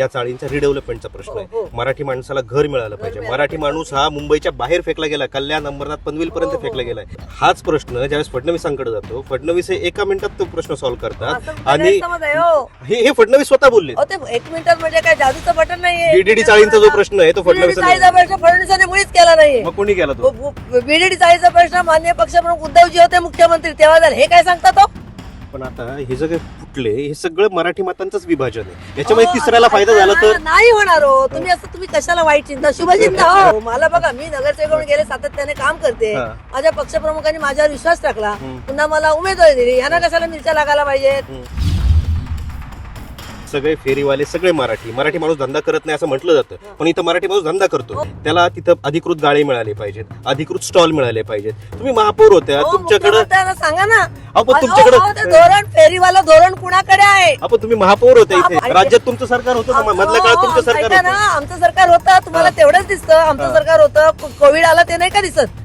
या चाळींचा रिडेव्हलपमेंटचा प्रश्न आहे. मराठी माणसाला घर मिळालं पाहिजे. मराठी माणूस हा मुंबईच्या बाहेर फेकला गेला, कल्याण, अंबरनाथ, पनवेल पर्यंत फेकला गेलाय. हाच प्रश्न ज्यावेळेस फडणवीसांकडे जातो, फडणवीस हे एका मिनिटात तो प्रश्न सॉल्व्ह करतात. आणि हे फडणवीस स्वतः बोलले, एक मिनिटात म्हणजे काय जादूचं बटन नाहीये. बीडीडी चाळींचा जो प्रश्न आहे तो फडणवीसांनी मुळीच केला नाहीये. मग कोणी केला तो? बीडीडी चाळीचा प्रश्न माननीय पक्षप्रमुख उद्धवजी होते मुख्यमंत्री तेव्हा झाले. हे काय सांगतात? पण आता हे सगळे फुटले, हे सगळं मराठी मतांचंच विभाजन आहे. याच्यामध्ये तिसऱ्याला फायदा झाला तर नाही होणार हो. तुम्ही कशाला वाईट चिंता, शुभचिंता हो. मला बघा, मी नगरसेवक म्हणून गेले सातत्याने काम करते. माझ्या पक्षप्रमुखांनी माझ्यावर विश्वास टाकला, पुन्हा मला उमेदवारी दिली. यांना कशाला मिरच्या लागायला पाहिजेत? सगळे फेरीवाले, सगळे मराठी माणूस धंदा करत नाही असं म्हटलं जातं, पण इथं मराठी माणूस धंदा करतो. त्याला तिथं अधिकृत गाळे मिळाले पाहिजेत, अधिकृत स्टॉल मिळाले पाहिजेत. तुम्ही महापौर होत्या, तुमच्याकडे सांगा ना, आपण तुमच्याकडे धोरण, फेरीवाला धोरण कुणाकडे आहे? आपण तुम्ही महापौर होते इथे, राज्यात तुमचं सरकार होतं, मधल्या काळात तुमचं सरकार होतं. आमचं सरकार होतं, तुम्हाला तेवढंच दिसतं. आमचं सरकार होतं, कोविड आला ते नाही का दिसत?